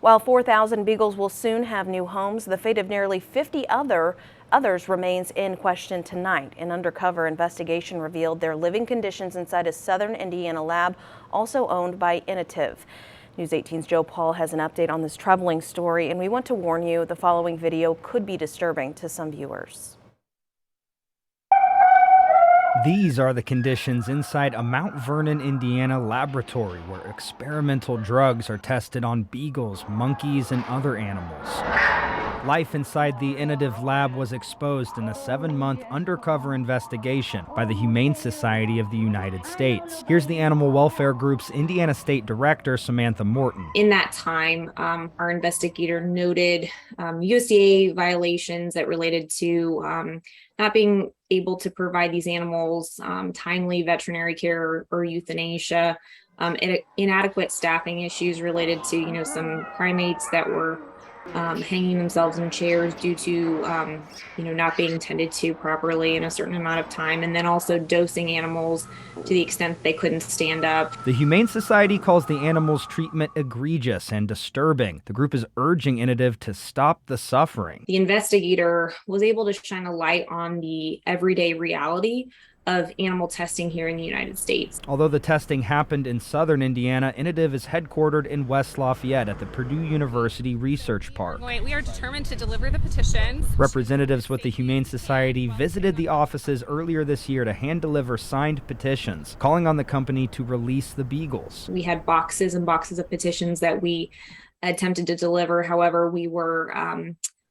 While 4,000 beagles will soon have new homes, the fate of nearly 50 others remains in question tonight. An undercover investigation revealed their living conditions inside a southern Indiana lab, also owned by Inotiv. News 18's Joe Paul has an update on this troubling story, and we want to warn you the following video could be disturbing to some viewers. These are the conditions inside a Mount Vernon, Indiana laboratory where experimental drugs are tested on beagles, monkeys, and other animals. Life inside the Inotiv lab was exposed in a 7-month undercover investigation by the Humane Society of the United States. Here's the animal welfare group's Indiana State Director, Samantha Morton. In that time, our investigator noted USDA violations that related to not being able to provide these animals timely veterinary care or euthanasia, inadequate staffing issues related to, some primates that were hanging themselves in chairs due to, not being tended to properly in a certain amount of time, and then also dosing animals to the extent they couldn't stand up. The Humane Society calls the animals' treatment egregious and disturbing. The group is urging Inotiv to stop the suffering. The investigator was able to shine a light on the everyday reality of animal testing here in the United States. Although the testing happened in southern Indiana, Inotiv is headquartered in West Lafayette at the Purdue University Research Park. We are determined to deliver the petitions. Representatives with the Humane Society visited the offices earlier this year to hand-deliver signed petitions, calling on the company to release the beagles. We had boxes and boxes of petitions that we attempted to deliver. However, we were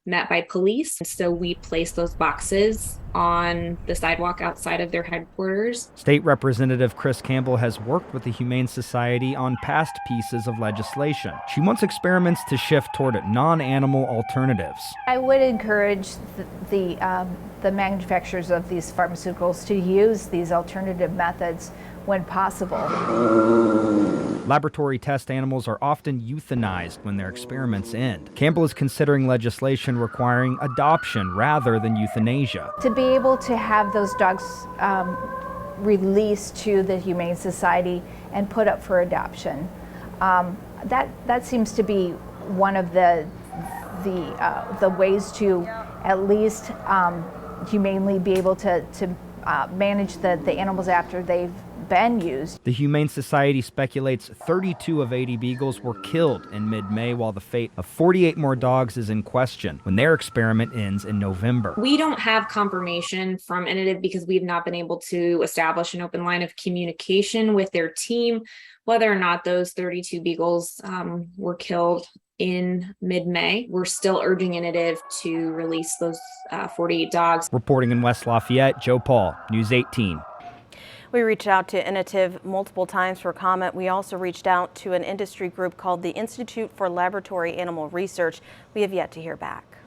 met by police. So we placed those boxes on the sidewalk outside of their headquarters. State Representative Chris Campbell has worked with the Humane Society on past pieces of legislation. She wants experiments to shift toward non-animal alternatives. I would encourage the manufacturers of these pharmaceuticals to use these alternative methods when possible. Laboratory test animals are often euthanized when their experiments end. Campbell is considering legislation requiring adoption rather than euthanasia. To be able to have those dogs released to the Humane Society and put up for adoption, that seems to be one of the ways to at least humanely be able to manage the animals after they've been used. The Humane Society speculates 32 of 80 beagles were killed in mid-May, while the fate of 48 more dogs is in question when their experiment ends in November. We don't have confirmation from Inotiv because we've not been able to establish an open line of communication with their team, whether or not those 32 beagles were killed in mid-May. We're still urging Inotiv to release those 48 dogs. Reporting in West Lafayette, Joe Paul, News 18. We reached out to Inotiv multiple times for comment. We also reached out to an industry group called the Institute for Laboratory Animal Research. We have yet to hear back.